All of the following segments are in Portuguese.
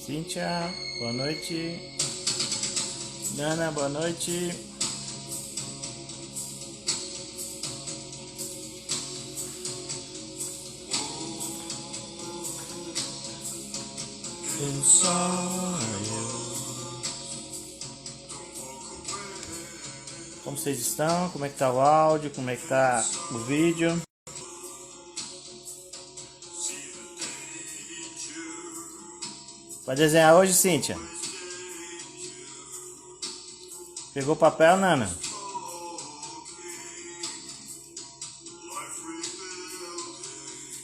Cíntia, boa noite. Nana, boa noite. Como vocês estão? Como é que tá o áudio? Como é que tá o vídeo? Vai desenhar hoje, Cíntia? Pegou papel, Nana?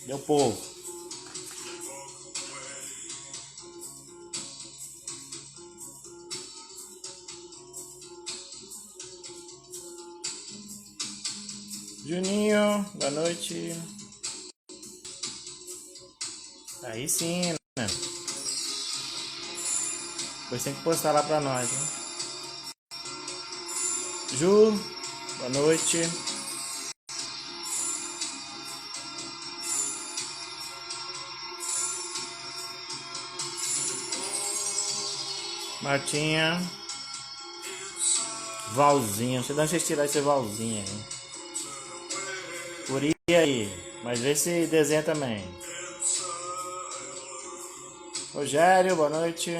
Deu povo. Juninho, boa noite. Aí sim, né? Depois tem que postar lá pra nós, hein? Ju, boa noite. Martinha. Valzinho, não sei de onde vocês tiraram esse Valzinho aí. Por aí, mas vê se desenha também. Rogério, boa noite.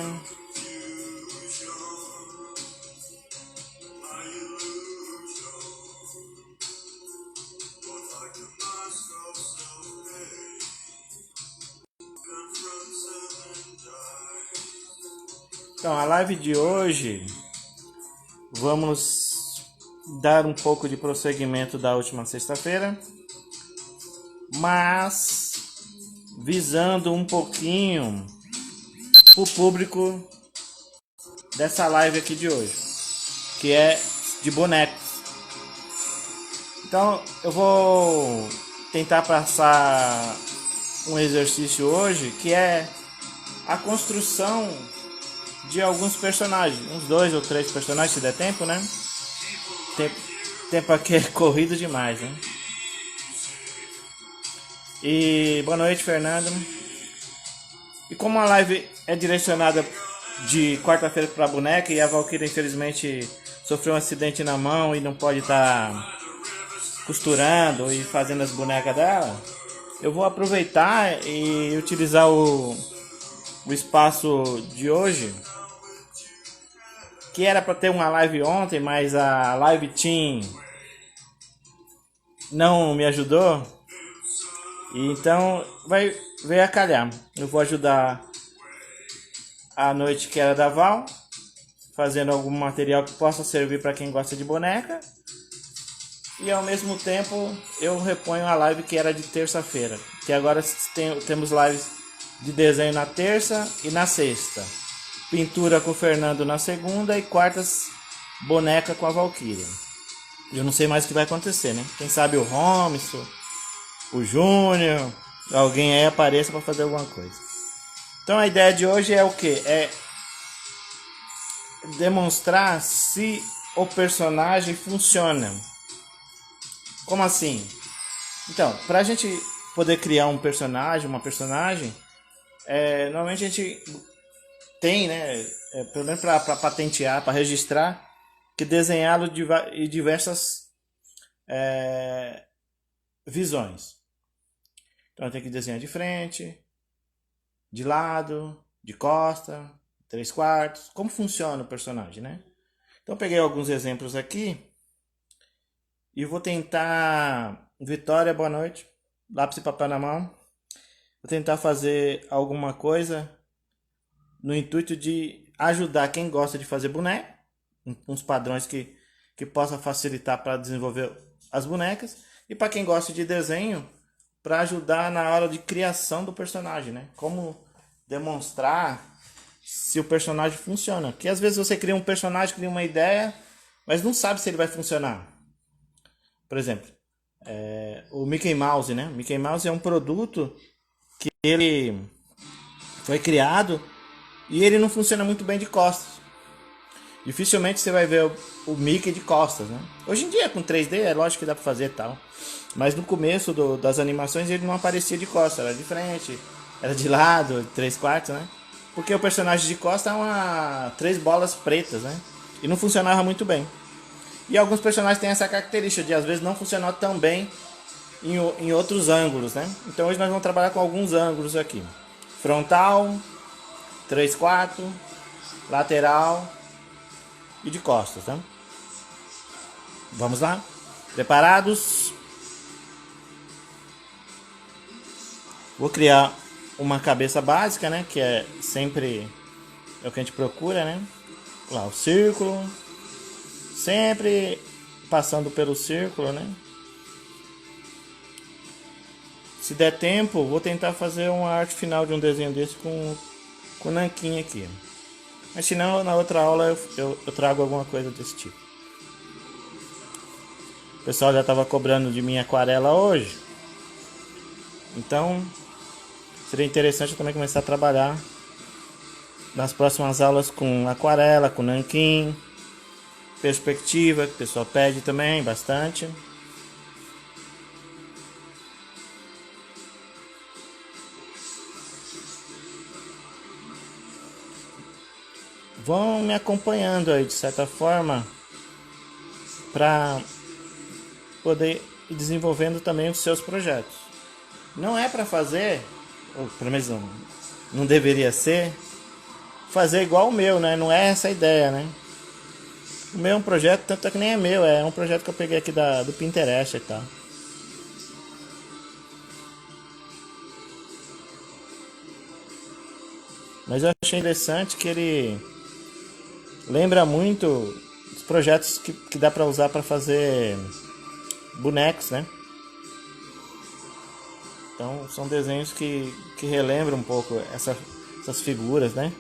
Então, a live de hoje, vamos dar um pouco de prosseguimento da última sexta-feira, mas visando um pouquinho o público dessa live aqui de hoje, que é de bonecos. Então, eu vou tentar passar um exercício hoje, que é a construção de alguns personagens, uns 2 ou 3 personagens, se der tempo, né? Tempo aqui é corrido demais, né? E boa noite, Fernando. E como a live é direcionada de quarta-feira para boneca e a Valkyria infelizmente sofreu um acidente na mão e não pode estar costurando e fazendo as bonecas dela, eu vou aproveitar e utilizar o espaço de hoje, que era para ter uma live ontem, mas a Live Team não me ajudou. E então veio a calhar. Eu vou ajudar a noite que era da Val, fazendo algum material que possa servir para quem gosta de boneca. E ao mesmo tempo eu reponho a live que era de terça-feira, que agora temos lives de desenho na terça e na sexta. Pintura com o Fernando na segunda e quartas boneca com a Valkyria. Eu não sei mais o que vai acontecer, né? Quem sabe o Robson, o Júnior, alguém aí apareça para fazer alguma coisa. Então a ideia de hoje é o que? É demonstrar se o personagem funciona. Como assim? Então, para a gente poder criar um personagem, uma personagem, normalmente a gente tem, né, pelo menos para patentear, para registrar, que desenhá-lo em diversas visões. Então tem que desenhar de frente, de lado, de costa, 3/4, como funciona o personagem, né? Então eu peguei alguns exemplos aqui e vou tentar. Vitória, boa noite. Lápis e papel na mão. Vou tentar fazer alguma coisa no intuito de ajudar quem gosta de fazer boneca, uns padrões que possa facilitar para desenvolver as bonecas, e para quem gosta de desenho, para ajudar na hora de criação do personagem, né? Como demonstrar se o personagem funciona. Porque às vezes você cria um personagem, cria uma ideia, mas não sabe se ele vai funcionar. Por exemplo, o Mickey Mouse, né? O Mickey Mouse é um produto que ele foi criado e ele não funciona muito bem de costas. Dificilmente você vai ver o Mickey de costas, né? Hoje em dia com 3D é lógico que dá pra fazer e tal, mas no começo das animações ele não aparecia de costas, era de frente, era de lado, 3/4, né? porque o personagem de costa é três bolas pretas, né? E não funcionava muito bem. E alguns personagens têm essa característica de às vezes não funcionar tão bem em outros ângulos, né? Então hoje nós vamos trabalhar com alguns ângulos aqui. Frontal, 3/4, lateral e de costas, né? Vamos lá? Preparados? Vou criar uma cabeça básica, né? Que é sempre o que a gente procura, né? Lá, o círculo. Sempre passando pelo círculo, né? Se der tempo, vou tentar fazer uma arte final de um desenho desse com nanquim aqui. Mas se não, na outra aula eu trago alguma coisa desse tipo. O pessoal já estava cobrando de mim aquarela hoje. Então, seria interessante eu também começar a trabalhar nas próximas aulas com aquarela, com nanquim, perspectiva, que o pessoal pede também bastante. Vão me acompanhando aí de certa forma para poder ir desenvolvendo também os seus projetos. Não é para fazer, ou pelo menos não deveria ser, fazer igual o meu, né? Não é essa a ideia, né? O meu é um projeto, tanto é que nem é meu, é um projeto que eu peguei aqui do Pinterest e tal. Mas eu achei interessante que ele lembra muito os projetos que dá para usar para fazer bonecos, né? Então são desenhos que relembram um pouco essas figuras, né?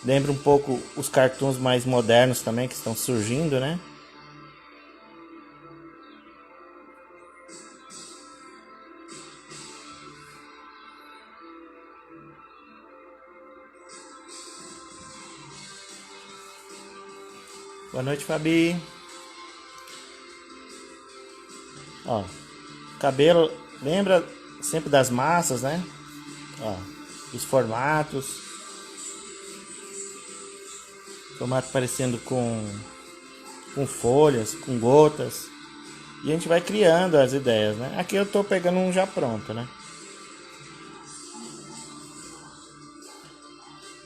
Lembra um pouco os cartoons mais modernos também que estão surgindo, né? Boa noite, Fabi. Ó, cabelo lembra sempre das massas, né? Ó, os formatos. Formato parecendo com folhas, com gotas. E a gente vai criando as ideias, né? Aqui eu tô pegando um já pronto, né?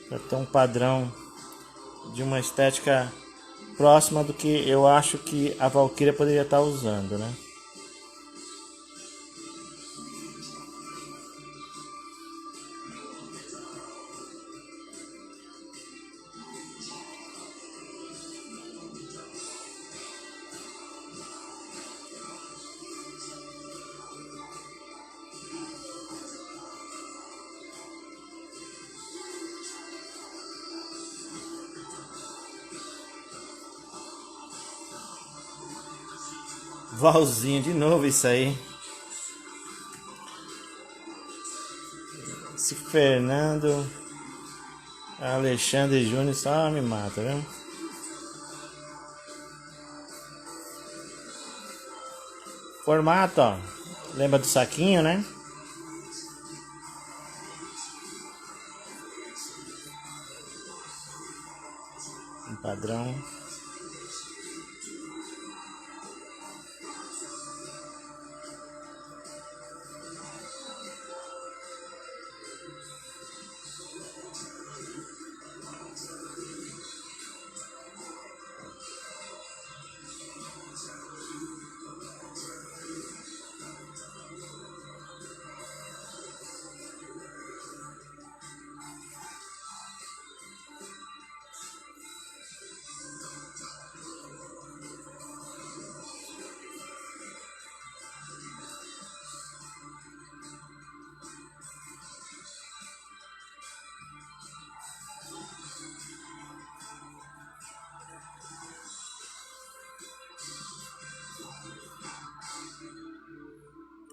Pra ter um padrão de uma estética próxima do que eu acho que a Valkyria poderia estar usando, né? Valzinho de novo isso aí. Esse Fernando Alexandre Júnior só me mata, viu? Formato, ó. Lembra do saquinho, né? Um padrão.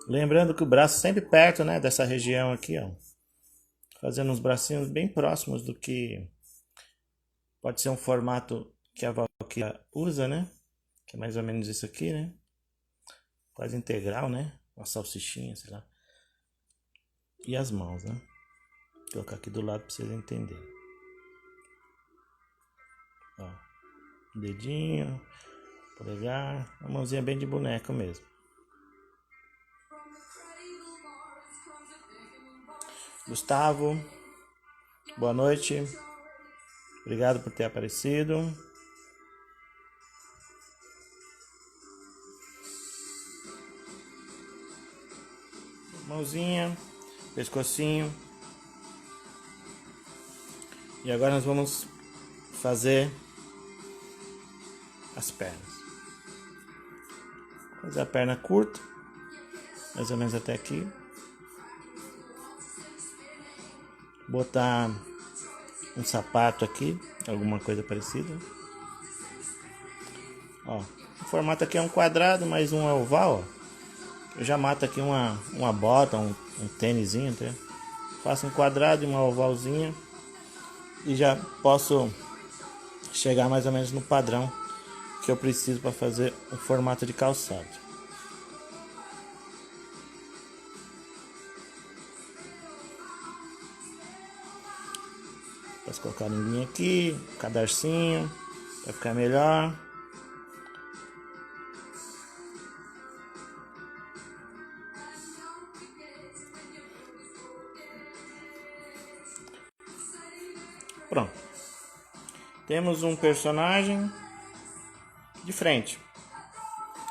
Lembrando que o braço sempre perto, né, dessa região aqui, ó. Fazendo uns bracinhos bem próximos do que pode ser um formato que a Valkyria usa, né? Que é mais ou menos isso aqui, né? Quase integral, né? Uma salsichinha, sei lá. E as mãos, né? Vou colocar aqui do lado para vocês entenderem. Ó, dedinho, polegar, a mãozinha bem de boneco mesmo. Gustavo, boa noite. Obrigado por ter aparecido. Mãozinha, pescocinho. E agora nós vamos fazer as pernas. Fazer a perna curta, mais ou menos até aqui. Botar um sapato aqui, alguma coisa parecida. Ó, o formato aqui é um quadrado, mais um oval, ó. Eu já mato aqui uma bota, um tênisinho, tá? Faço um quadrado e uma ovalzinha. E já posso chegar mais ou menos no padrão que eu preciso para fazer um formato de calçado. Posso colocar a linguinha aqui, cadarcinho, para ficar melhor. Pronto. Temos um personagem de frente.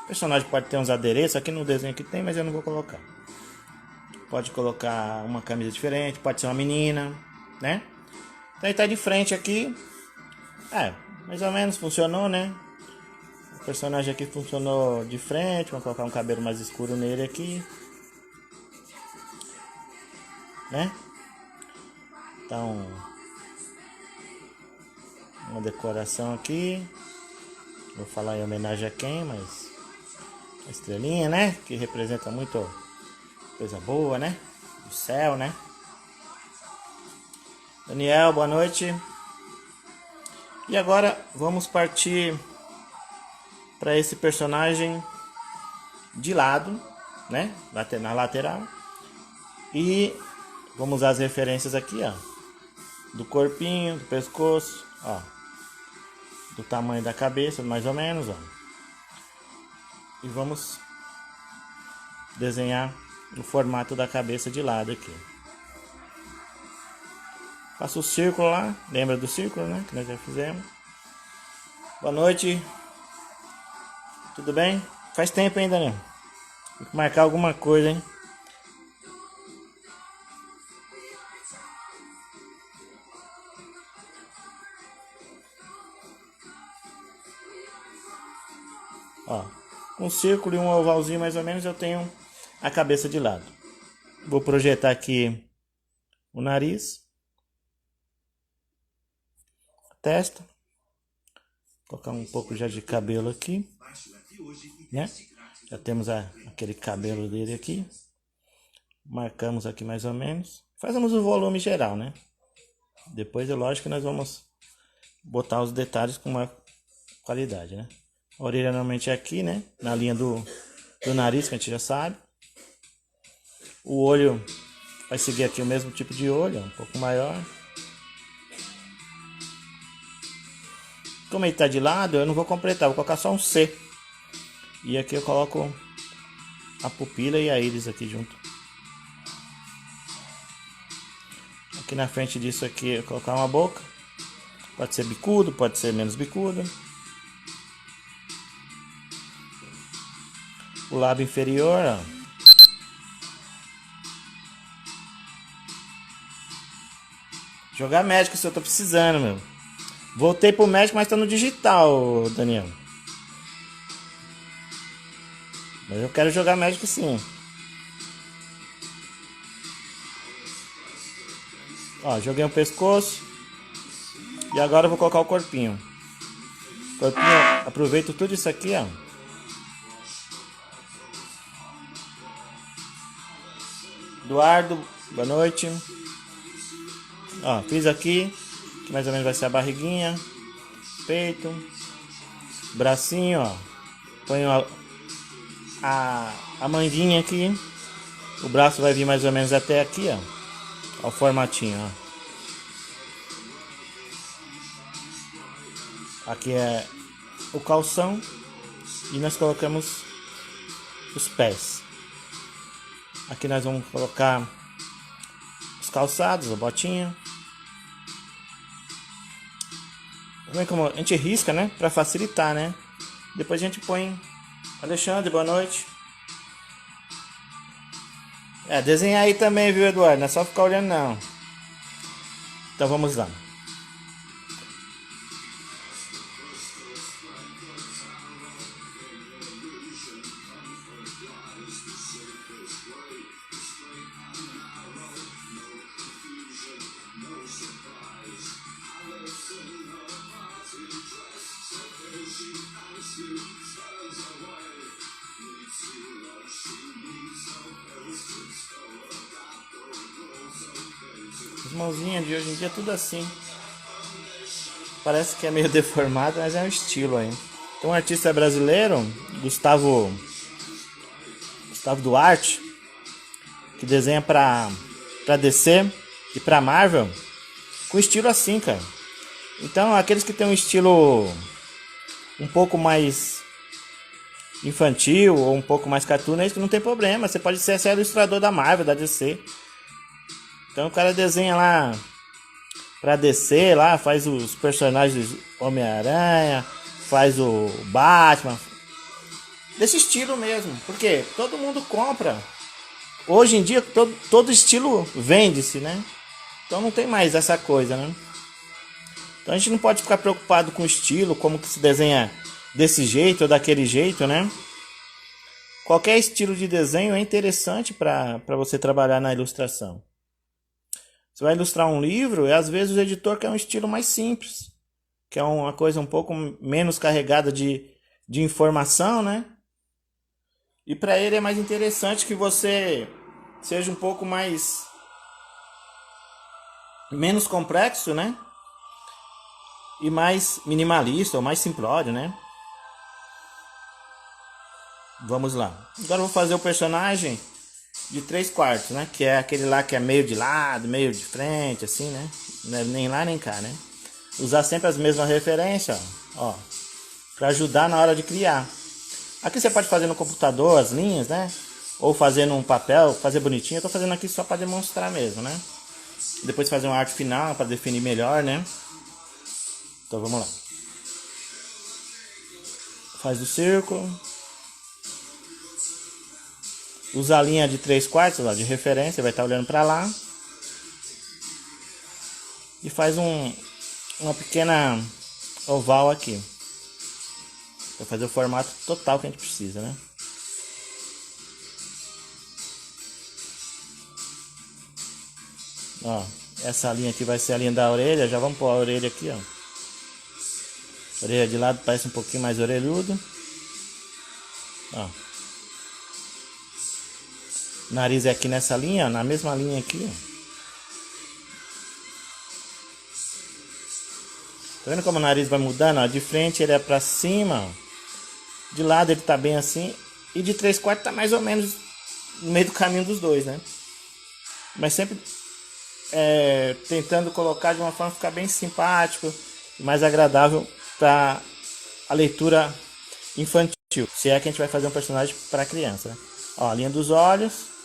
O personagem pode ter uns adereços, aqui no desenho que tem, mas eu não vou colocar. Pode colocar uma camisa diferente, pode ser uma menina, né? Então ele tá de frente aqui. Mais ou menos funcionou, né? O personagem aqui funcionou de frente. Vamos colocar um cabelo mais escuro nele aqui, né? Então, uma decoração aqui. Vou falar em homenagem a quem, mas a estrelinha, né? Que representa muito coisa boa, né? Do céu, né? Daniel, boa noite. E agora vamos partir para esse personagem de lado, né? Na lateral. E vamos usar as referências aqui, ó. Do corpinho, do pescoço, ó. Do tamanho da cabeça, mais ou menos, ó. E vamos desenhar o formato da cabeça de lado aqui. Faço o círculo lá, lembra do círculo, né? Que nós já fizemos. Boa noite. Tudo bem? Faz tempo ainda, né? Tem que marcar alguma coisa, hein? Ó, um círculo e um ovalzinho mais ou menos eu tenho a cabeça de lado. Vou projetar aqui o nariz. Testa, colocar um pouco já de cabelo aqui, né? Já temos aquele cabelo dele aqui. Marcamos aqui mais ou menos. Fazemos o volume geral, né? Depois é lógico que nós vamos botar os detalhes com uma qualidade, né? A orelha normalmente é aqui, né? Na linha do nariz, que a gente já sabe. O olho vai seguir aqui o mesmo tipo de olho, um pouco maior. Como ele está de lado, eu não vou completar, vou colocar só um C. E aqui eu coloco a pupila e a íris aqui junto. Aqui na frente disso aqui eu vou colocar uma boca. Pode ser bicudo, pode ser menos bicudo. O lábio inferior, ó. Jogar médico se eu tô precisando, meu. Voltei pro médico, mas tá no digital, Daniel. Mas eu quero jogar médico sim. Ó, joguei o pescoço. E agora eu vou colocar o corpinho. Corpinho, aproveito tudo isso aqui, ó. Eduardo, boa noite. Ó, fiz aqui. Que mais ou menos vai ser a barriguinha, peito, bracinho, ó. Ponho a manguinha aqui. O braço vai vir mais ou menos até aqui, ó. Ó o formatinho, ó. Aqui é o calção e nós colocamos os pés. Aqui nós vamos colocar os calçados, a botinha. Como a gente risca, né? Pra facilitar, né? Depois a gente põe. Alexandre, boa noite. Desenhar aí também, viu, Eduardo? Não é só ficar olhando, não. Então vamos lá. As mãozinhas de hoje em dia é tudo assim. Parece que é meio deformado, mas é um estilo aí. Tem um artista brasileiro, Gustavo Duarte, que desenha pra DC e pra Marvel, com estilo assim, cara. Então, aqueles que tem um estilo um pouco mais infantil ou um pouco mais cartoon, é isso que não tem problema. Você pode ser ilustrador da Marvel, da DC. Então o cara desenha lá pra DC, lá faz os personagens do Homem-Aranha, faz o Batman, desse estilo mesmo, porque todo mundo compra. Hoje em dia todo estilo vende-se, né? Então não tem mais essa coisa, né? Então a gente não pode ficar preocupado com o estilo, como que se desenha desse jeito ou daquele jeito, né? Qualquer estilo de desenho é interessante para você trabalhar na ilustração. Você vai ilustrar um livro e às vezes o editor quer um estilo mais simples, que é uma coisa um pouco menos carregada de informação, né? E para ele é mais interessante que você seja um pouco menos complexo, né? E mais minimalista ou mais simplório, né? Vamos lá. Agora eu vou fazer o personagem de 3/4, né? Que é aquele lá que é meio de lado, meio de frente, assim, né? Não é nem lá nem cá, né? Usar sempre as mesmas referências, ó, para ajudar na hora de criar. Aqui você pode fazer no computador as linhas, né? Ou fazer num papel, fazer bonitinho. Eu tô fazendo aqui só para demonstrar mesmo, né? Depois fazer uma arte final para definir melhor, né? Então vamos lá. Faz o círculo. Usa a linha de 3/4 lá, de referência, vai estar olhando para lá. E faz uma pequena oval aqui. Para fazer o formato total que a gente precisa, né? Ó, essa linha aqui vai ser a linha da orelha. Já vamos pôr a orelha aqui, ó. Orelha de lado parece um pouquinho mais orelhudo. Ó. Nariz é aqui nessa linha, ó, na mesma linha aqui, ó. Tá vendo como o nariz vai mudando? Ó? De frente ele é pra cima, ó. De lado ele tá bem assim. E de 3/4 tá mais ou menos no meio do caminho dos dois, né? Mas sempre tentando colocar de uma forma que ficar bem simpático e mais agradável para a leitura infantil. Se é que a gente vai fazer um personagem para criança, né? Ó, a linha dos olhos.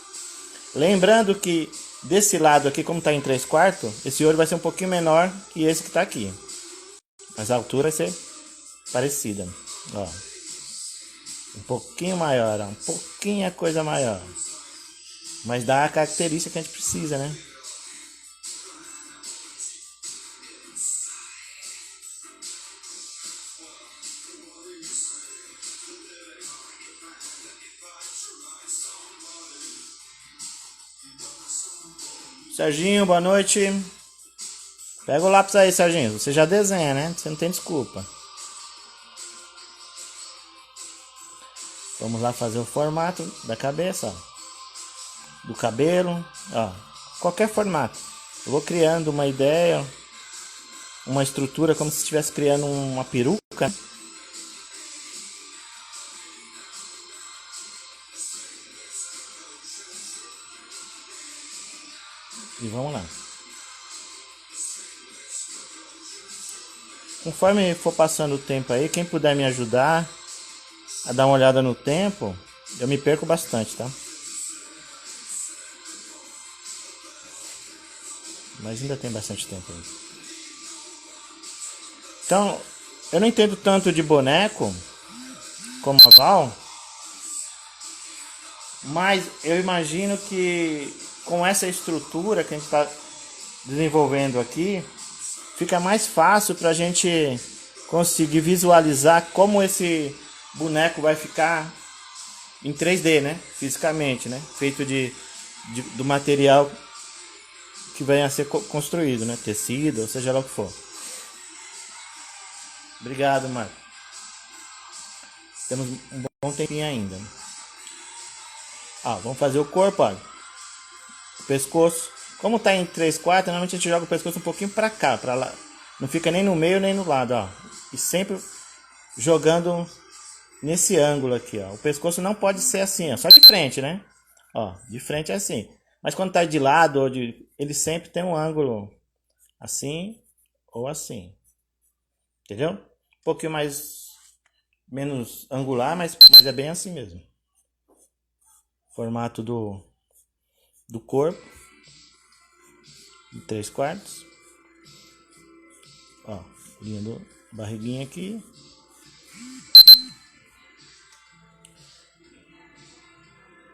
Lembrando que desse lado aqui, como tá em 3/4, esse olho vai ser um pouquinho menor que esse que tá aqui. Mas a altura vai ser parecida. Ó. Um pouquinho maior, ó. Um pouquinho a coisa maior. Mas dá a característica que a gente precisa, né? Serginho, boa noite. Pega o lápis aí, Serginho. Você já desenha, né? Você não tem desculpa. Vamos lá fazer o formato da cabeça, ó. Do cabelo, ó. Qualquer formato. Eu vou criando uma ideia, uma estrutura como se estivesse criando uma peruca. E vamos lá. Conforme for passando o tempo aí, quem puder me ajudar a dar uma olhada no tempo, eu me perco bastante, tá? Mas ainda tem bastante tempo aí. Então, eu não entendo tanto de boneco como a Val, mas eu imagino que com essa estrutura que a gente está desenvolvendo aqui, fica mais fácil para a gente conseguir visualizar como esse boneco vai ficar em 3D, né? Fisicamente, né? Feito do material que venha a ser construído, né? Tecido, ou seja lá o que for. Obrigado, Marco. Temos um bom tempinho ainda. Vamos fazer o corpo, olha. O pescoço. Como tá em 3/4, normalmente a gente joga o pescoço um pouquinho para cá, para lá. Não fica nem no meio nem no lado, ó. E sempre jogando nesse ângulo aqui, ó. O pescoço não pode ser assim, ó, só de frente, né? Ó, de frente é assim. Mas quando tá de lado ou ele sempre tem um ângulo assim ou assim. Entendeu? Um pouquinho mais menos angular, mas é bem assim mesmo. Formato do corpo. Em 3/4. Ó, linha do barriguinha aqui.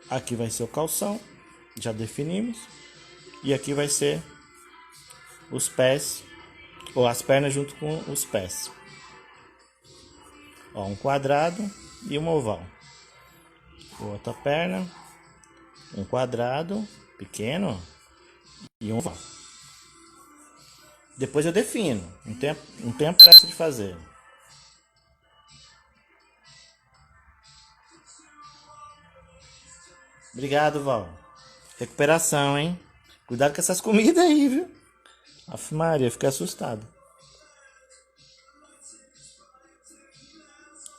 Aqui vai ser o calção, já definimos. E aqui vai ser os pés, ou as pernas junto com os pés. Ó, um quadrado e um oval. Outra perna, um quadrado pequeno e um oval. Depois eu defino, um tempo pressa de fazer. Obrigado, Val. Recuperação, hein? Cuidado com essas comidas aí, viu? Aff, Maria, fiquei assustado.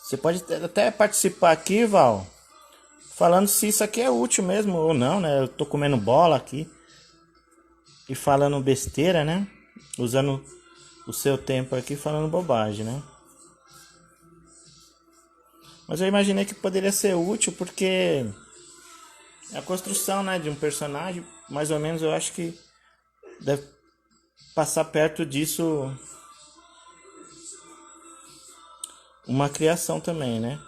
Você pode até participar aqui, Val, falando se isso aqui é útil mesmo ou não, né? Eu tô comendo bola aqui e falando besteira, né? Usando o seu tempo aqui falando bobagem, né? Mas eu imaginei que poderia ser útil porque a construção, né, de um personagem, mais ou menos, eu acho que deve passar perto disso uma criação também, né?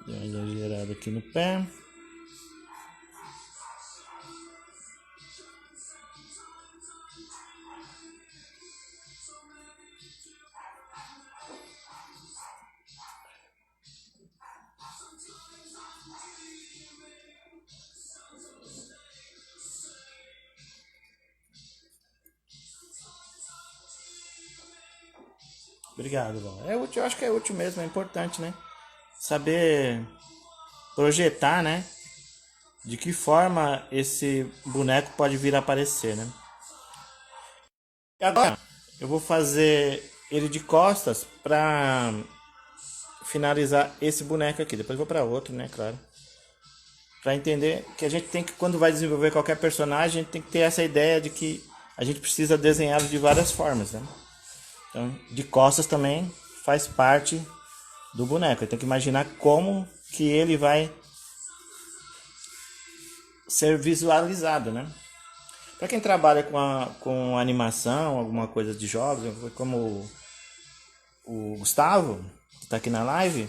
Deu uma exagerada aqui no pé. Obrigado, Val. É útil, eu acho que é útil mesmo, é importante, né? Saber projetar, né? De que forma esse boneco pode vir a aparecer, né? E agora eu vou fazer ele de costas pra finalizar esse boneco aqui. Depois eu vou pra outro, né? Claro. Pra entender que a gente tem que, quando vai desenvolver qualquer personagem, a gente tem que ter essa ideia de que a gente precisa desenhá-lo de várias formas, né? Então, de costas também faz parte do boneco. Eu tenho que imaginar como que ele vai ser visualizado, né? Para quem trabalha com animação, alguma coisa de jogos, como o Gustavo, que está aqui na live,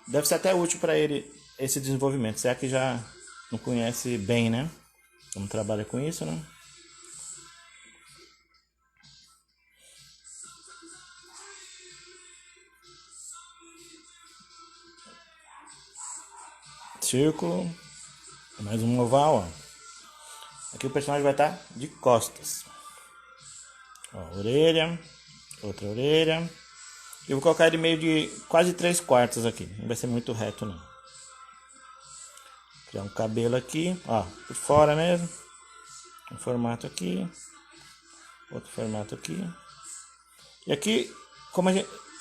deve ser até útil para ele esse desenvolvimento. Será que já não conhece bem, né? Como trabalha com isso, né? círculo, mais um oval, ó. Aqui o personagem vai estar de costas. Ó, orelha, outra orelha. Eu vou colocar ele meio de quase 3/4 aqui, não vai ser muito reto não. Criar um cabelo aqui, ó, por fora mesmo. Um formato aqui, outro formato aqui. E aqui, como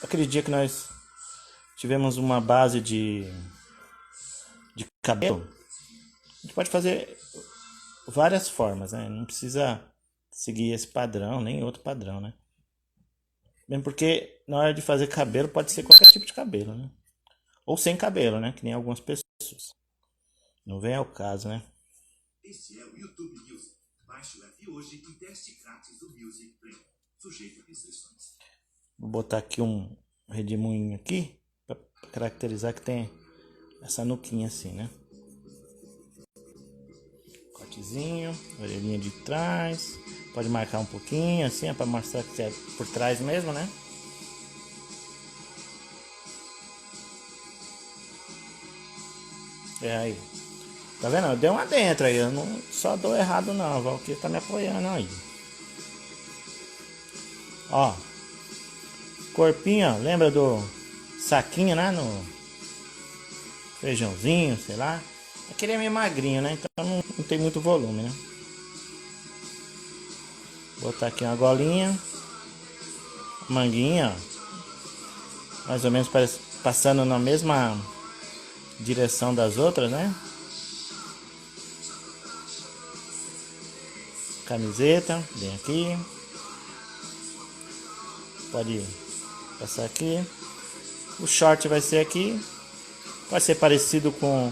aquele dia que nós tivemos uma base de cabelo, a gente pode fazer várias formas, né? Não precisa seguir esse padrão, nem outro padrão, né? Mesmo porque na hora de fazer cabelo pode ser qualquer tipo de cabelo, né? Ou sem cabelo, né? Que nem algumas pessoas. Não vem ao caso, né? Esse é o YouTube Music. Baixe o app hoje e teste grátis do Music Premium. Sujeito a restrições. Vou botar aqui um redemoinho aqui para caracterizar que tem essa nuquinha assim, né? Cortezinho, orelhinha de trás. Pode marcar um pouquinho assim, para mostrar que é por trás mesmo, né? É aí. Tá vendo? Deu uma dentro aí. Eu não só dou errado não. O Valkyrie tá me apoiando aí. Ó. Corpinho, ó. Lembra do saquinho, né? No feijãozinho, sei lá. Aquele é meio magrinho, né? Então não tem muito volume, né? Vou botar aqui uma golinha. Manguinha, ó. Mais ou menos passando na mesma direção das outras, né? Camiseta, bem aqui. Pode passar aqui. O short vai ser aqui. Pode ser parecido com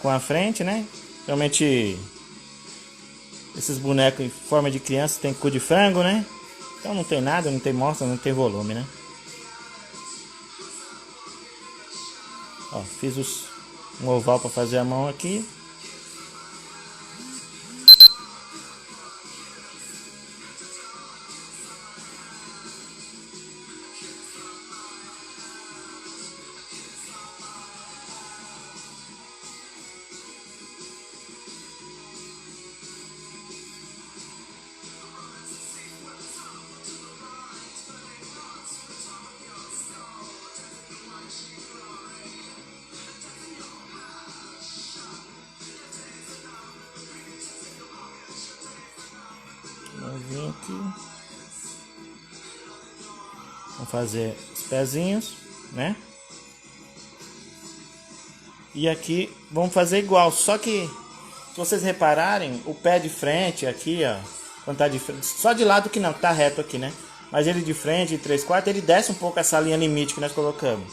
a frente, né? Realmente esses bonecos em forma de criança tem cu de frango, né? Então não tem nada, não tem mostra, não tem volume, né? Ó, fiz um oval para fazer a mão aqui. Vamos vir aqui. Vamos fazer os pezinhos, né? E aqui vamos fazer igual, só que se vocês repararem, o pé de frente aqui, ó, quando tá de frente, só de lado que não, tá reto aqui, né? Mas ele de frente, 3/4, ele desce um pouco essa linha limite que nós colocamos.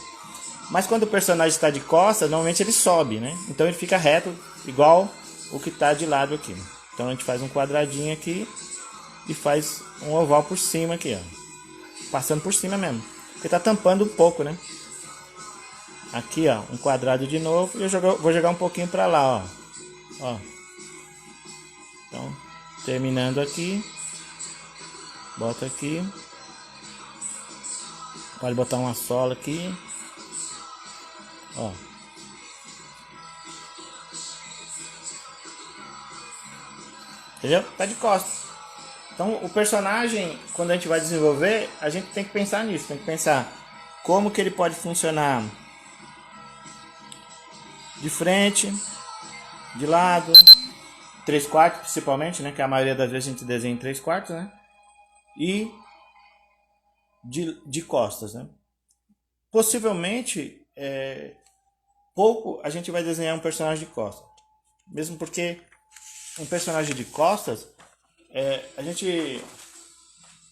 Mas quando o personagem está de costas, normalmente ele sobe, né? Então ele fica reto, igual o que tá de lado aqui. Então a gente faz um quadradinho aqui e faz um oval por cima aqui, ó. Passando por cima mesmo. Porque tá tampando um pouco, né? Aqui, ó, um quadrado de novo. E eu vou jogar um pouquinho pra lá, ó. Ó. Então, terminando aqui. Bota aqui. Pode botar uma sola aqui. Ó. Entendeu? Tá de costas. Então, o personagem, quando a gente vai desenvolver, a gente tem que pensar nisso. Tem que pensar como que ele pode funcionar de frente, de lado, 3/4 principalmente, né? Que a maioria das vezes a gente desenha em 3/4, né? E de costas, né? Possivelmente, pouco a gente vai desenhar um personagem de costas. Mesmo porque um personagem de costas, a gente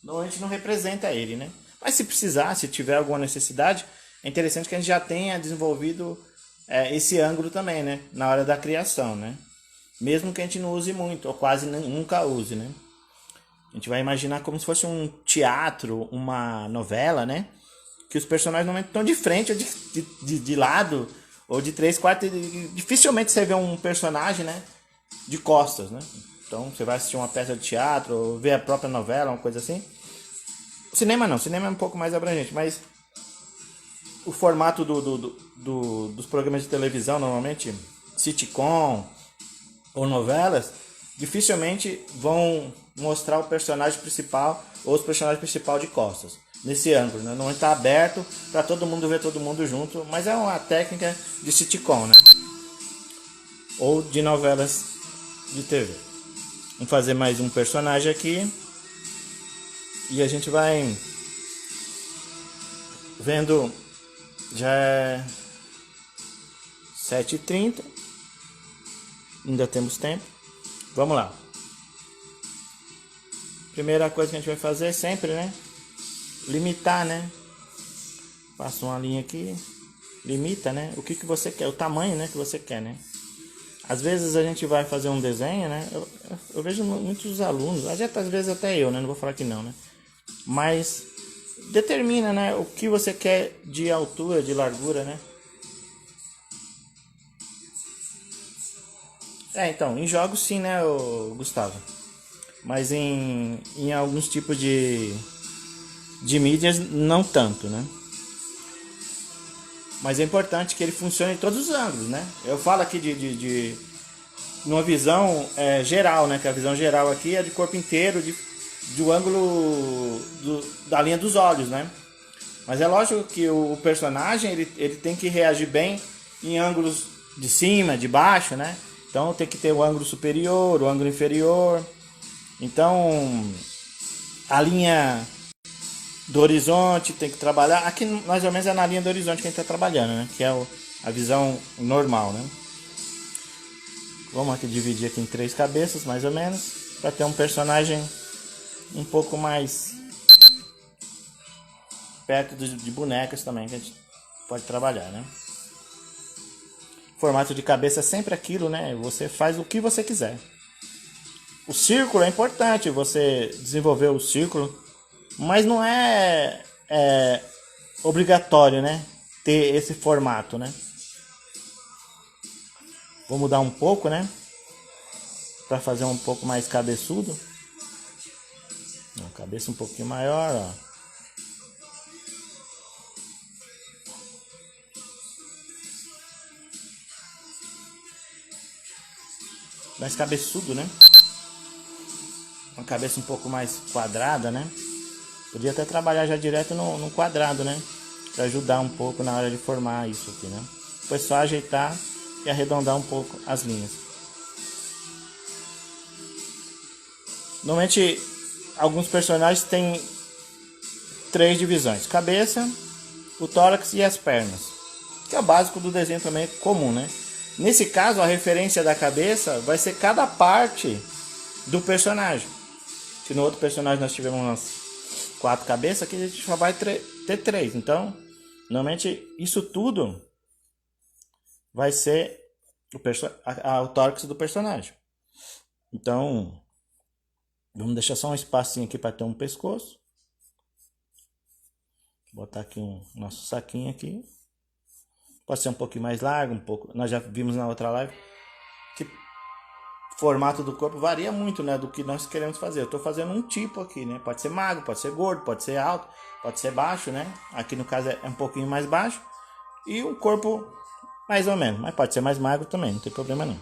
normalmente não representa ele, né? Mas se precisar, se tiver alguma necessidade, é interessante que a gente já tenha desenvolvido esse ângulo também, né? Na hora da criação, né? Mesmo que a gente não use muito, ou quase nunca use, né? A gente vai imaginar como se fosse um teatro, uma novela, né? Que os personagens normalmente estão de frente, ou de lado, ou de 3/4. Dificilmente você vê um personagem, né? De costas, né? Então você vai assistir uma peça de teatro, ou ver a própria novela, uma coisa assim. Cinema não, cinema é um pouco mais abrangente, mas o formato dos programas de televisão, normalmente, sitcom ou novelas, dificilmente vão mostrar o personagem principal ou os personagens principais de costas. Nesse ângulo, né? Não está aberto para todo mundo ver todo mundo junto, mas é uma técnica de sitcom, né? Ou de novelas de TV. Vamos fazer mais um personagem aqui e a gente vai vendo. Já é 7h30, ainda temos tempo. Vamos lá. Primeira coisa que a gente vai fazer sempre, né? Limitar, né? Passa uma linha aqui, limita, né? O que você quer, o tamanho, né, que você quer, né? Às vezes a gente vai fazer um desenho, né? Eu vejo muitos alunos, às vezes até eu, né? Não vou falar que não, né? Mas determina, né, o que você quer de altura, de largura, né? Então, em jogos sim, né, Gustavo? Mas em alguns tipos de mídias não tanto, né? Mas é importante que ele funcione em todos os ângulos, né? Eu falo aqui de uma visão geral, né? Que a visão geral aqui é de corpo inteiro, do ângulo da linha dos olhos, né? Mas é lógico que o personagem ele tem que reagir bem em ângulos de cima, de baixo, né? Então tem que ter o ângulo superior, o ângulo inferior. Então a linha do horizonte tem que trabalhar. Aqui mais ou menos é na linha do horizonte que a gente está trabalhando, né? Que é a visão normal, né? Vamos aqui dividir aqui em 3 cabeças, mais ou menos, para ter um personagem um pouco mais perto de bonecas também que a gente pode trabalhar, né? Formato de cabeça é sempre aquilo, né? Você faz o que você quiser. O círculo é importante, você desenvolver o círculo, mas não é obrigatório, né? Ter esse formato, né? Vou mudar um pouco, né? Para fazer um pouco mais cabeçudo. Uma cabeça um pouquinho maior, ó. Mais cabeçudo, né? Uma cabeça um pouco mais quadrada, né? Podia até trabalhar já direto no quadrado, né? Para ajudar um pouco na hora de formar isso aqui, né? Depois só ajeitar e arredondar um pouco as linhas. Normalmente, alguns personagens têm 3 divisões: cabeça, o tórax e as pernas, que é o básico do desenho também comum, né? Nesse caso, a referência da cabeça vai ser cada parte do personagem. Se no outro personagem nós tivermos umas 4 cabeças, aqui a gente só vai ter 3. Então, normalmente, isso tudo vai ser o tórax do personagem. Então, vamos deixar só um espacinho aqui para ter um pescoço. Vou botar aqui nosso saquinho aqui. Pode ser um pouquinho mais largo, um pouco. Nós já vimos na outra live que o formato do corpo varia muito, né, do que nós queremos fazer. Eu estou fazendo um tipo aqui, né? Pode ser magro, pode ser gordo, pode ser alto, pode ser baixo, né? Aqui no caso é um pouquinho mais baixo. E um corpo mais ou menos, mas pode ser mais magro também, não tem problema não.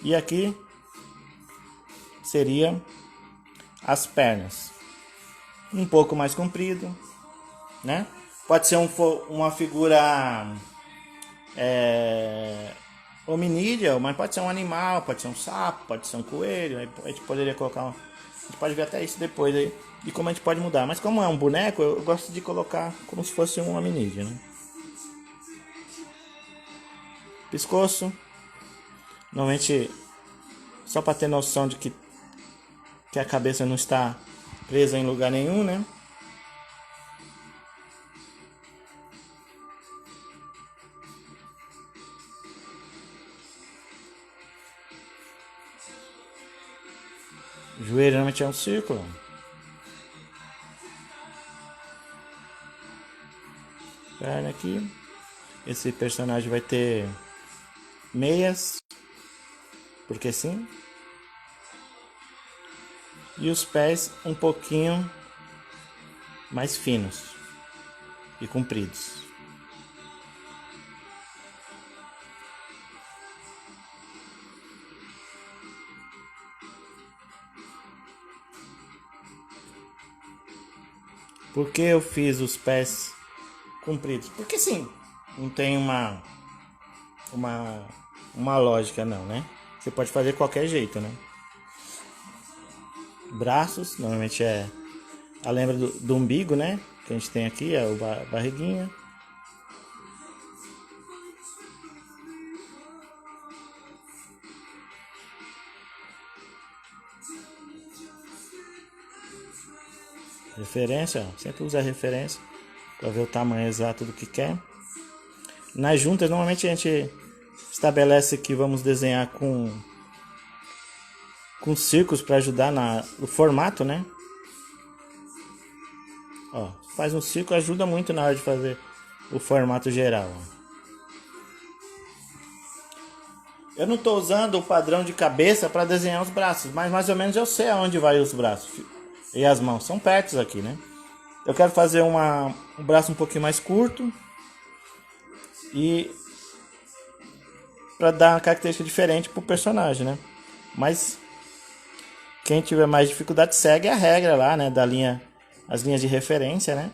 E aqui seria as pernas. Um pouco mais comprido, né? Pode ser uma figura hominídea, mas pode ser um animal, pode ser um sapo, pode ser um coelho. A gente poderia colocar a gente pode ver até isso depois aí, de como a gente pode mudar. Mas como é um boneco, eu gosto de colocar como se fosse um hominídeo, né? Pescoço. Normalmente, só para ter noção de que a cabeça não está presa em lugar nenhum, né? O joelho normalmente é um círculo. Perna aqui. Esse personagem vai ter meias, porque sim. E os pés um pouquinho mais finos e compridos. Por que eu fiz os pés compridos? Porque sim, não tem uma lógica não, né? Você pode fazer de qualquer jeito, né? Braços, normalmente lembra do umbigo, né? Que a gente tem aqui, é o barriguinha. Referência, ó, sempre usa a referência para ver o tamanho exato do que quer. Nas juntas, normalmente a gente estabelece que vamos desenhar com círculos para ajudar no formato, né? Ó, faz um círculo, ajuda muito na hora de fazer o formato geral. Ó. Eu não estou usando o padrão de cabeça para desenhar os braços, mas mais ou menos eu sei aonde vai os braços e as mãos. São perto aqui, né? Eu quero fazer um braço um pouquinho mais curto e para dar uma característica diferente pro personagem, né? Mas quem tiver mais dificuldade segue a regra lá, né? As linhas de referência, né?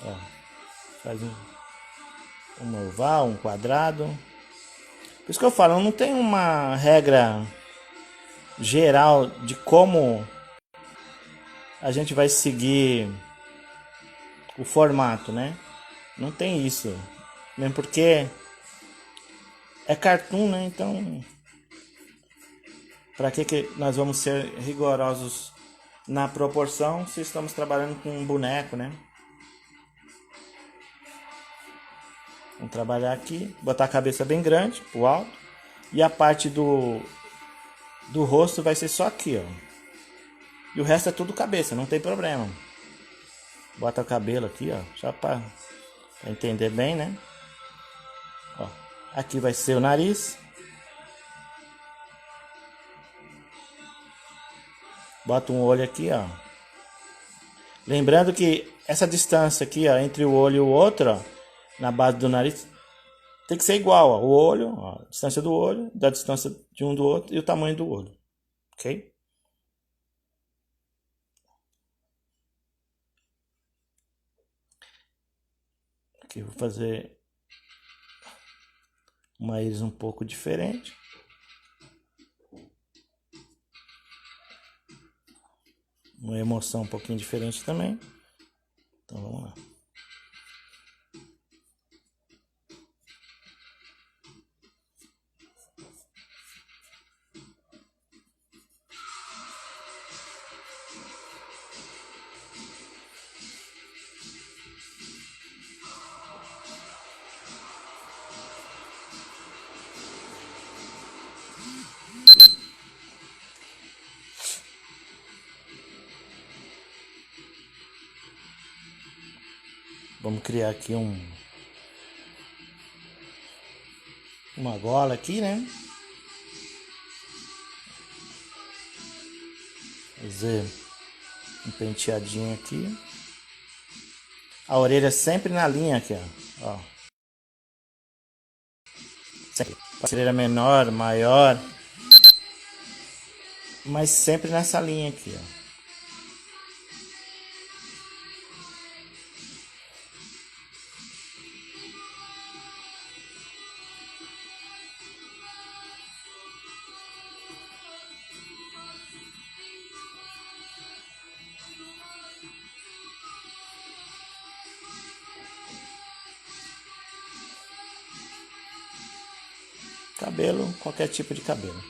Ó, faz um oval, um quadrado. Por isso que eu falo, não tem uma regra geral de como a gente vai seguir o formato, né? Não tem isso. Mesmo porque é cartoon, né? Então, para que nós vamos ser rigorosos na proporção se estamos trabalhando com um boneco, né? Vamos trabalhar aqui, botar a cabeça bem grande, pro alto, e a parte do rosto vai ser só aqui, ó. E o resto é tudo cabeça, não tem problema. Bota o cabelo aqui, ó, só para entender bem, né? Ó, aqui vai ser o nariz. Bota um olho aqui, ó. Lembrando que essa distância aqui, ó, entre o olho e o outro, ó, na base do nariz, tem que ser igual, ó. O olho, ó, a distância do olho, da distância de um do outro e o tamanho do olho. Ok? Aqui eu vou fazer uma íris um pouco diferente. Uma emoção um pouquinho diferente também. Então vamos lá. Vamos criar aqui uma gola aqui, né? Fazer um penteadinho aqui. A orelha sempre na linha aqui, ó. Sempre. A orelha menor, maior. Mas sempre nessa linha aqui, ó. Cabelo, qualquer tipo de cabelo.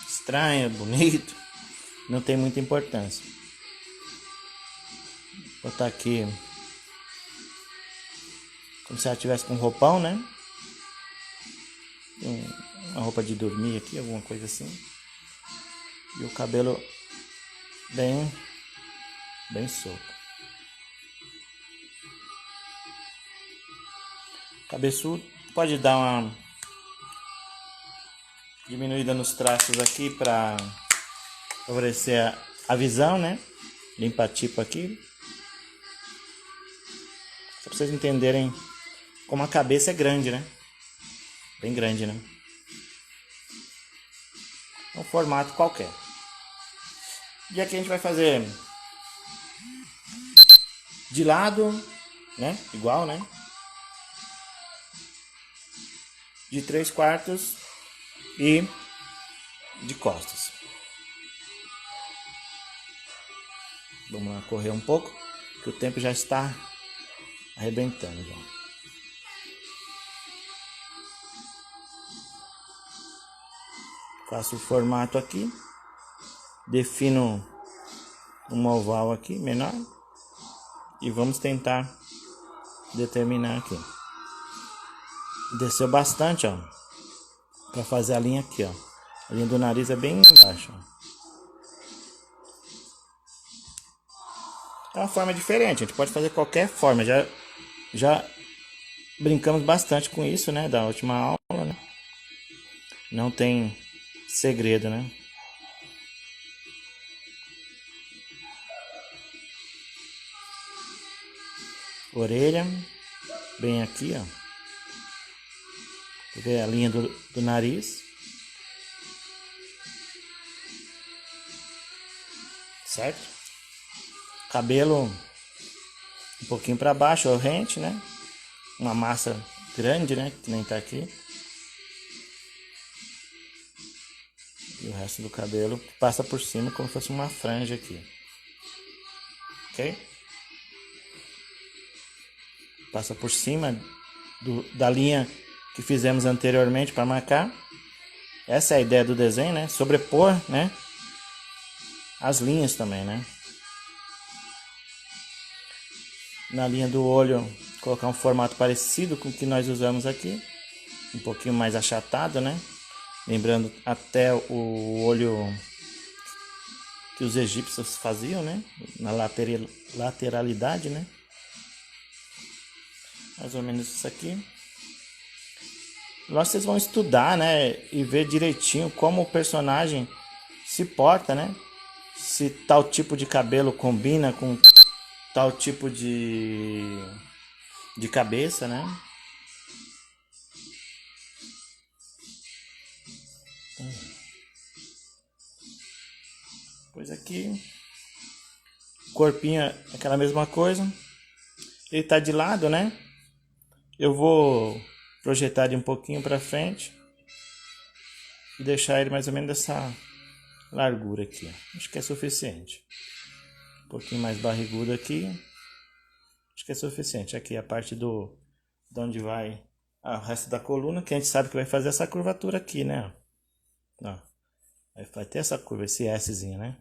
Estranho, bonito, não tem muita importância. Vou botar aqui como se ela tivesse com um roupão, né? Uma roupa de dormir aqui, alguma coisa assim. E o cabelo bem solto. Cabeçudo, pode dar uma diminuída nos traços aqui para favorecer a visão, né? Limpa tipo aqui. Só para vocês entenderem como a cabeça é grande, né? Bem grande, né? Um formato qualquer. E aqui a gente vai fazer de lado, né? Igual, né? De 3/4 e de costas. Vamos lá correr um pouco, que o tempo já está arrebentando. Já. Faço o formato aqui, defino um oval aqui menor e vamos tentar determinar aqui. Desceu bastante, ó, para fazer a linha aqui, ó. A linha do nariz é bem embaixo, ó. É uma forma diferente, a gente pode fazer qualquer forma. Já brincamos bastante com isso, né, da última aula, né? Não tem segredo, né? Orelha, bem aqui, ó. Ver a linha do nariz. Certo? Cabelo um pouquinho para baixo, o rente, né? Uma massa grande, né? Que nem tá aqui. E o resto do cabelo passa por cima como se fosse uma franja aqui. Ok? Passa por cima da linha que fizemos anteriormente para marcar. Essa é a ideia do desenho, né? Sobrepor, né? As linhas também, né? Na linha do olho, colocar um formato parecido com o que nós usamos aqui. Um pouquinho mais achatado, né? Lembrando até o olho que os egípcios faziam, né? Na lateralidade, né? Mais ou menos isso aqui. Lá vocês vão estudar, né? E ver direitinho como o personagem se porta, né? Se tal tipo de cabelo combina com tal tipo de cabeça, né? Pois aqui, corpinho é aquela mesma coisa. Ele tá de lado, né? Eu vou projetar ele um pouquinho para frente e deixar ele mais ou menos dessa largura aqui, ó. Acho que é suficiente. Um pouquinho mais barrigudo aqui. Acho que é suficiente. Aqui a parte de onde vai o resto da coluna, que a gente sabe que vai fazer essa curvatura aqui, né? Ó. Vai ter essa curva, esse Szinho, né?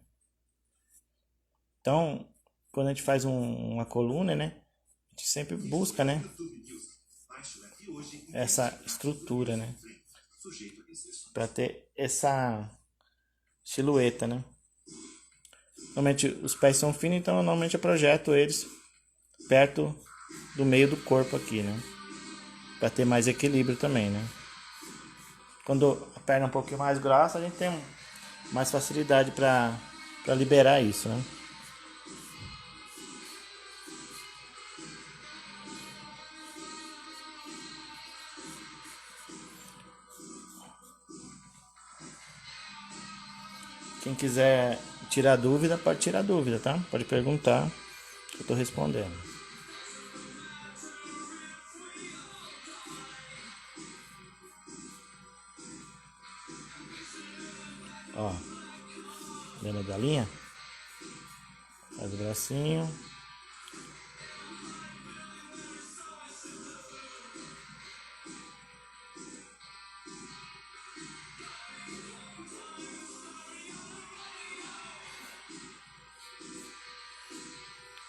Então, quando a gente faz uma coluna, né? A gente sempre busca, né? Essa estrutura, né? Para ter essa silhueta, né? Normalmente os pés são finos, então normalmente eu projeto eles perto do meio do corpo aqui, né? Para ter mais equilíbrio também, né? Quando a perna é um pouquinho mais grossa, a gente tem mais facilidade para liberar isso, né? Quem quiser tirar dúvida, pode tirar dúvida, tá? Pode perguntar, que eu tô respondendo. Ó, vendo a galinha? Faz o bracinho.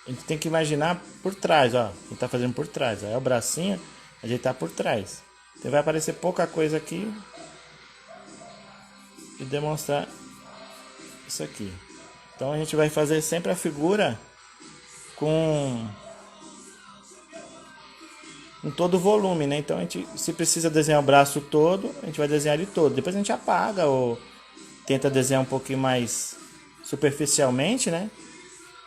A gente tem que imaginar por trás, ó. Quem tá fazendo por trás, ó. É o bracinho, ajeitar por trás. Então vai aparecer pouca coisa aqui. E demonstrar isso aqui. Então a gente vai fazer sempre a figura com todo o volume, né? Então a gente, se precisa desenhar o braço todo, a gente vai desenhar ele todo. Depois a gente apaga ou tenta desenhar um pouquinho mais superficialmente, né?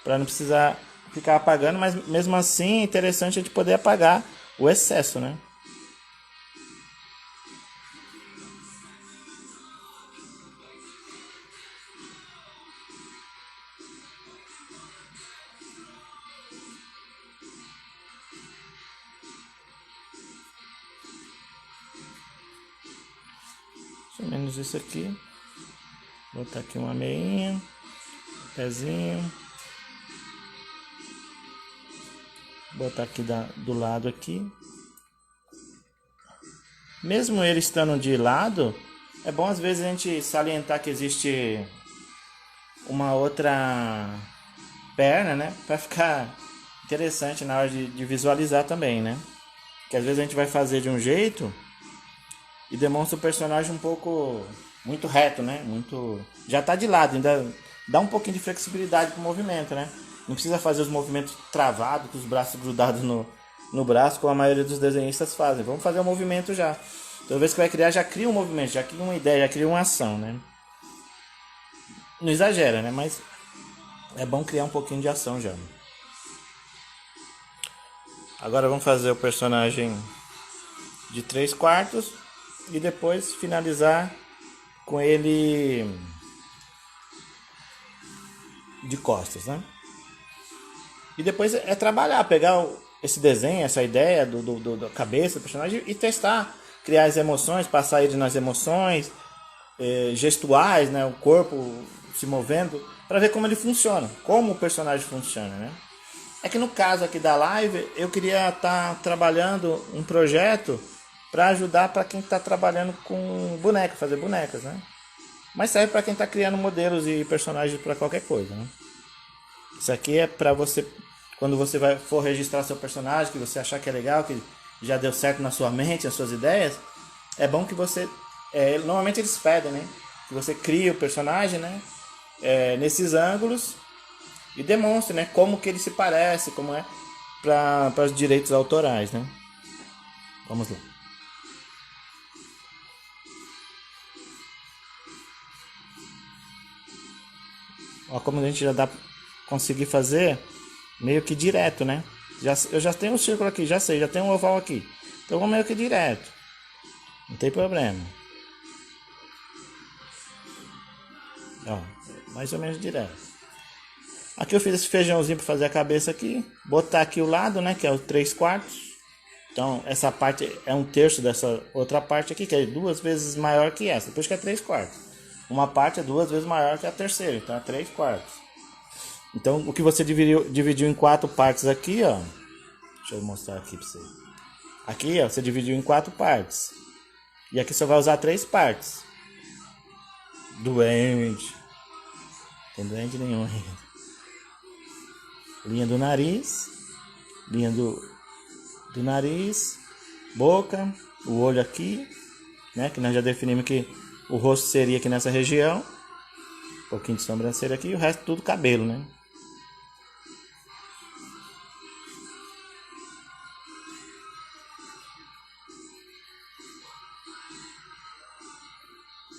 Para não precisar ficar apagando, mas mesmo assim é interessante a gente poder apagar o excesso, né? menos isso aqui. Botar aqui uma meinha, pezinho. Botar aqui do lado aqui. Mesmo ele estando de lado, é bom às vezes a gente salientar que existe uma outra perna, né? Para ficar interessante na hora de visualizar também, né? Que às vezes a gente vai fazer de um jeito e demonstra o personagem um pouco muito reto, né? Muito já tá de lado, ainda dá um pouquinho de flexibilidade pro movimento, né? Não precisa fazer os movimentos travados, com os braços grudados no braço, como a maioria dos desenhistas fazem. Vamos fazer o movimento já. Toda vez que vai criar, já cria um movimento, já cria uma ideia, já cria uma ação, né? Não exagera, né? Mas é bom criar um pouquinho de ação já. Agora vamos fazer o personagem de 3/4 e depois finalizar com ele de costas, né? E depois é trabalhar, pegar esse desenho, essa ideia da cabeça do personagem e testar, criar as emoções, passar ele nas emoções, gestuais, né? O corpo se movendo, para ver como ele funciona, como o personagem funciona, né? É que no caso aqui da live, eu queria estar trabalhando um projeto para ajudar para quem está trabalhando com boneca, fazer bonecas, né? Mas serve para quem está criando modelos e personagens para qualquer coisa, né? Isso aqui é para você, quando você for registrar seu personagem, que você achar que é legal, que já deu certo na sua mente, nas suas ideias, é bom que você, normalmente eles pedem, né? Que você crie o personagem, né? Nesses ângulos e demonstre, né? Como que ele se parece, como é para os direitos autorais, né? Vamos lá. Ó, como a gente já dá conseguir fazer meio que direto, né? Eu já tenho um círculo aqui, já sei, já tenho um oval aqui. Então vou meio que direto. Não tem problema. Ó, mais ou menos direto. Aqui eu fiz esse feijãozinho para fazer a cabeça aqui. Botar aqui o lado, né? Que é o 3/4. Então essa parte é 1/3 dessa outra parte aqui, que é 2 vezes maior que essa. Por isso que é 3/4. Uma parte é 2 vezes maior que a terceira, então é 3/4. Então o que você dividiu em 4 partes aqui, ó. Deixa eu mostrar aqui pra você. Aqui, ó, você dividiu em 4 partes. E aqui você vai usar 3 partes. Duende. Tem duende nenhum ainda. Linha do nariz. Linha do nariz. Boca. O olho aqui. Né? Que nós já definimos que o rosto seria aqui nessa região. Um pouquinho de sobrancelha aqui. E o resto tudo cabelo, né?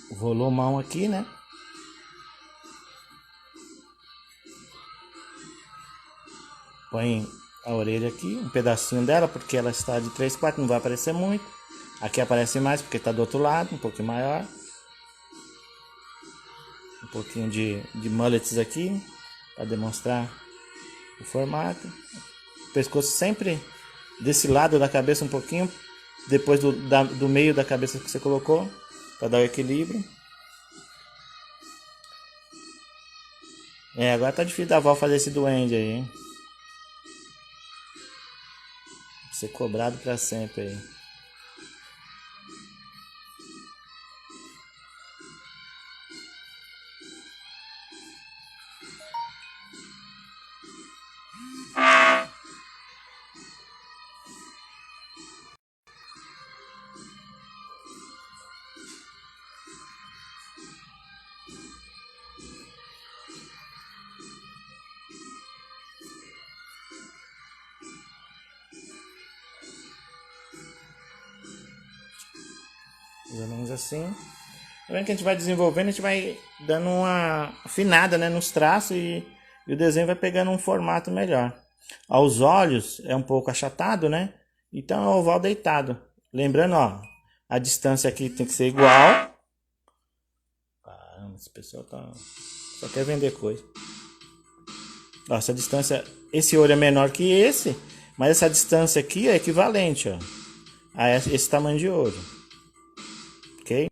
O volumão aqui, né? Põe a orelha aqui, um pedacinho dela, porque ela está de 3/4, não vai aparecer muito. Aqui aparece mais porque está do outro lado, um pouquinho maior. Um pouquinho de mullets aqui, para demonstrar o formato. O pescoço sempre desse lado da cabeça um pouquinho, depois do meio da cabeça que você colocou, para dar o equilíbrio. Agora tá difícil da avó fazer esse duende aí, hein? Ser cobrado para sempre aí. Mais ou menos assim. Tá vendo que a gente vai desenvolvendo, a gente vai dando uma afinada, né, nos traços e o desenho vai pegando um formato melhor. Aos olhos é um pouco achatado, né? Então é o oval deitado. Lembrando, ó, a distância aqui tem que ser igual. Caramba, esse pessoal só quer vender coisa. Ó, essa distância, esse olho é menor que esse, mas essa distância aqui é equivalente, ó, a esse tamanho de olho. Ok?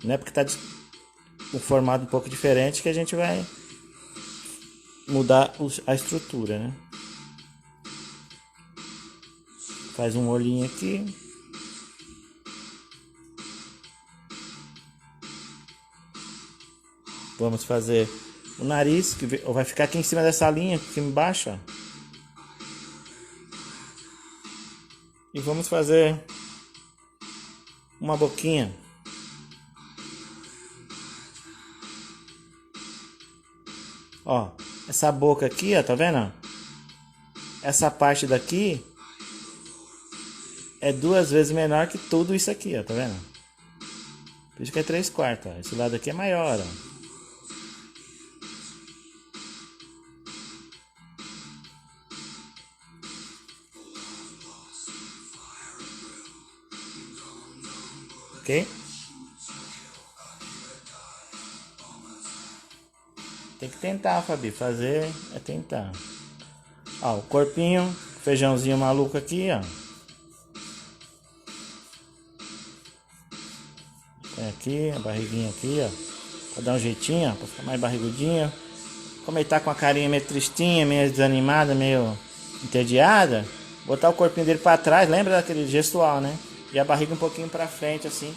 Não é porque tá um formato um pouco diferente que a gente vai mudar a estrutura, né? Faz um olhinho aqui. Vamos fazer o nariz, que vai ficar aqui em cima dessa linha, aqui embaixo, ó. E vamos fazer uma boquinha. Ó, essa boca aqui, ó, tá vendo? Essa parte daqui é 2 vezes menor que tudo isso aqui, ó, tá vendo? Por isso que é 3/4, ó. Esse lado aqui é maior, ó. Ok? Tem que tentar, Fabi. Fazer é tentar. Ó, o corpinho, feijãozinho maluco aqui, ó. Tem aqui, a barriguinha aqui, ó. Pra dar um jeitinho, ó, pra ficar mais barrigudinho. Como ele tá com a carinha meio tristinha, meio desanimada, meio entediada, botar o corpinho dele pra trás, lembra daquele gestual, né? E a barriga um pouquinho pra frente, assim.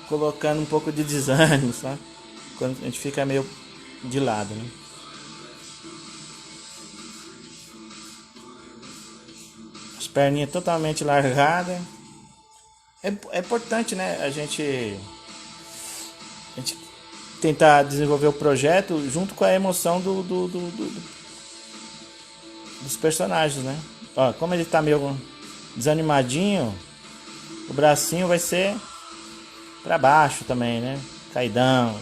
Colocando um pouco de desânimo, sabe? Quando a gente fica meio de lado, né? As perninhas totalmente largadas. É importante, né? A gente tentar desenvolver o projeto junto com a emoção dos personagens, né? Ó, como ele tá meio desanimadinho, o bracinho vai ser pra baixo também, né? Caidão.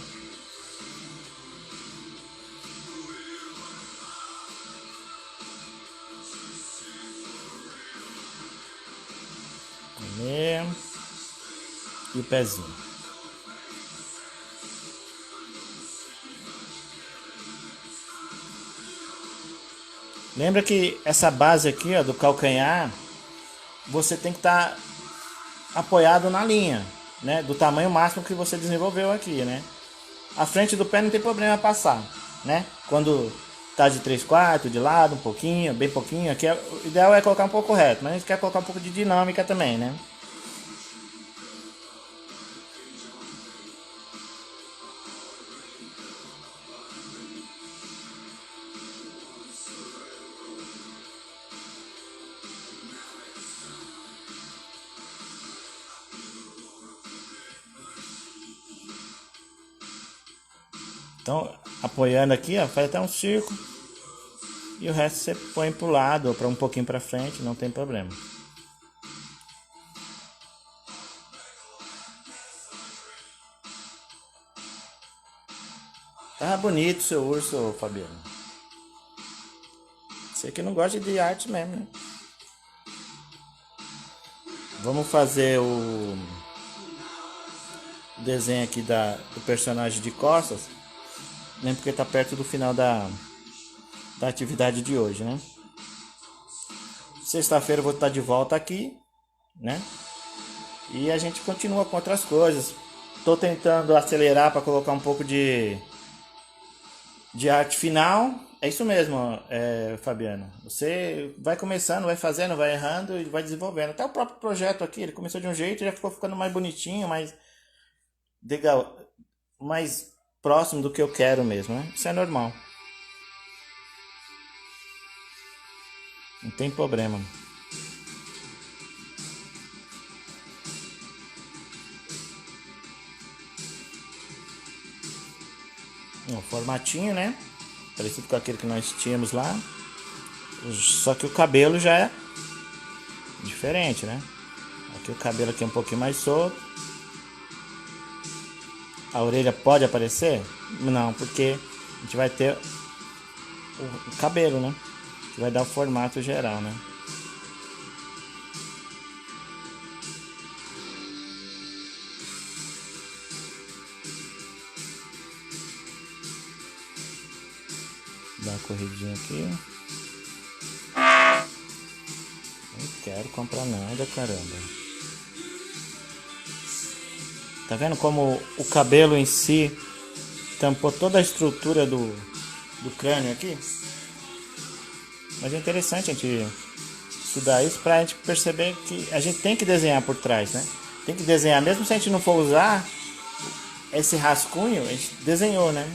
E o pezinho. Lembra que essa base aqui, ó, do calcanhar, você tem que estar apoiado na linha, né? Do tamanho máximo que você desenvolveu aqui, né? A frente do pé não tem problema passar, né? Quando tá de 3/4, de lado, um pouquinho, bem pouquinho. Aqui o ideal é colocar um pouco reto, mas a gente quer colocar um pouco de dinâmica também, né? Então, apoiando aqui, ó, faz até um círculo. E o resto você põe pro lado ou para um pouquinho para frente, não tem problema. Tá bonito o seu urso, Fabiano. Você que não gosta de arte mesmo, né? Vamos fazer o desenho aqui do personagem de costas, né? Porque tá perto do final da atividade de hoje, né? Sexta-feira eu vou estar de volta aqui, né? E a gente continua com outras coisas. Tô tentando acelerar para colocar um pouco de arte final. É isso mesmo, Fabiano. Você vai começando, vai fazendo, vai errando e vai desenvolvendo. Até o próprio projeto aqui, ele começou de um jeito e já ficou ficando mais bonitinho, mais legal, mais próximo do que eu quero mesmo, né? Isso é normal. Não tem problema. Um formatinho, né? Parecido com aquele que nós tínhamos lá. Só que o cabelo já é diferente, né? Aqui o cabelo aqui é um pouquinho mais solto. A orelha pode aparecer? Não, porque a gente vai ter o cabelo, né? Que vai dar o formato geral, né? Dá uma corridinha aqui. Não quero comprar nada, caramba. Tá vendo como o cabelo em si tampou toda a estrutura do crânio aqui? Mas é interessante a gente estudar isso pra gente perceber que a gente tem que desenhar por trás, né? Tem que desenhar, mesmo se a gente não for usar esse rascunho, a gente desenhou, né?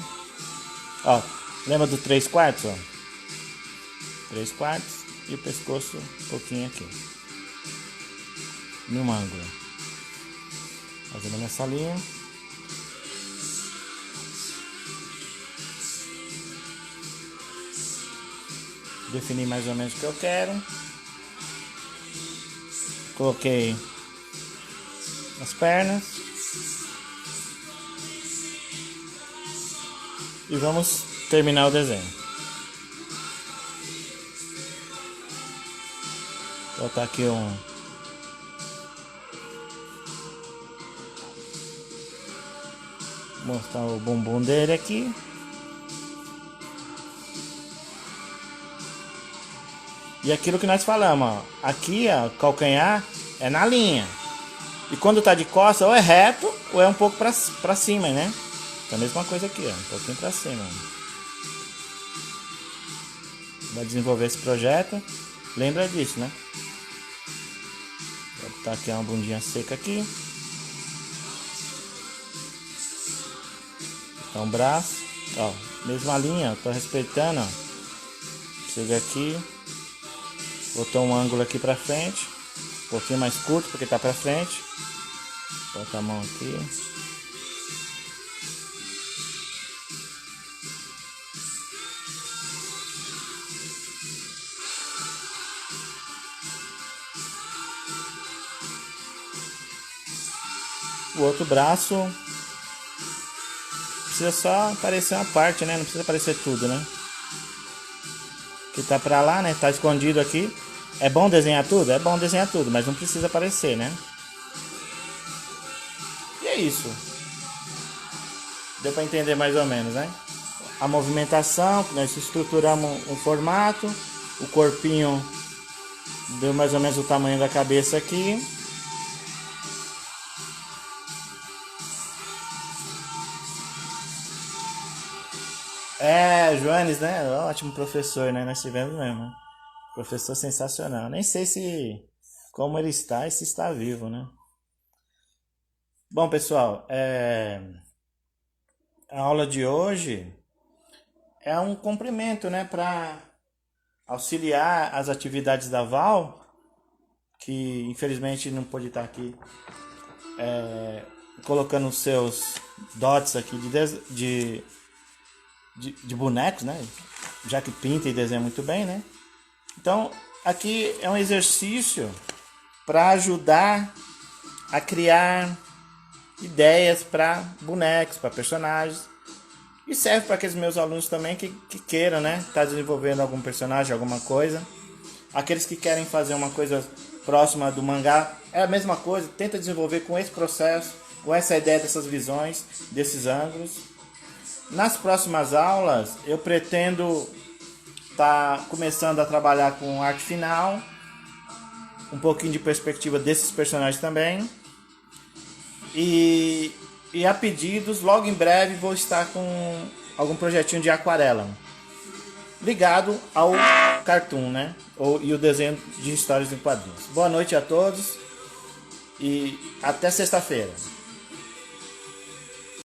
Ó, lembra do 3/4, ó? 3/4 e o pescoço um pouquinho aqui. Num ângulo. Fazendo nessa linha. Defini mais ou menos o que eu quero. Coloquei as pernas. E vamos terminar o desenho. Vou botar aqui mostrar o bumbum dele aqui. E aquilo que nós falamos, ó. Aqui, ó, calcanhar é na linha. E quando tá de costa, ou é reto, ou é um pouco pra cima, né? Então a mesma coisa aqui, ó. Um pouquinho pra cima. Vai desenvolver esse projeto. Lembra disso, né? Vou botar aqui uma bundinha seca aqui. Então o braço, ó. Mesma linha, ó. Tô respeitando, ó. Chega aqui. Botou um ângulo aqui pra frente. Um pouquinho mais curto porque tá pra frente. Bota a mão aqui. O outro braço precisa só aparecer uma parte, né? Não precisa aparecer tudo, né? Que tá pra lá, né? Tá escondido aqui. É bom desenhar tudo? É bom desenhar tudo, mas não precisa aparecer, né? E é isso. Deu pra entender mais ou menos, né? A movimentação, nós estruturamos um formato. O corpinho deu mais ou menos o tamanho da cabeça aqui. É, Joanes, né? Ótimo professor, né? Nós tivemos mesmo, né? Professor sensacional. Nem sei se como ele está e se está vivo, né? Bom, pessoal, a aula de hoje é um complemento, né? Para auxiliar as atividades da Val, que infelizmente não pôde estar aqui colocando os seus dots aqui de bonecos, né? Já que pinta e desenha muito bem, né? Então, aqui é um exercício para ajudar a criar ideias para bonecos, para personagens. E serve para aqueles meus alunos também que queiram, né? Tá desenvolvendo algum personagem, alguma coisa. Aqueles que querem fazer uma coisa próxima do mangá, é a mesma coisa. Tenta desenvolver com esse processo, com essa ideia dessas visões, desses ângulos. Nas próximas aulas, eu pretendo estar começando a trabalhar com arte final, um pouquinho de perspectiva desses personagens também. E a pedidos, logo em breve, vou estar com algum projetinho de aquarela ligado ao cartoon, né? E o desenho de histórias em quadrinhos. Boa noite a todos e até sexta-feira.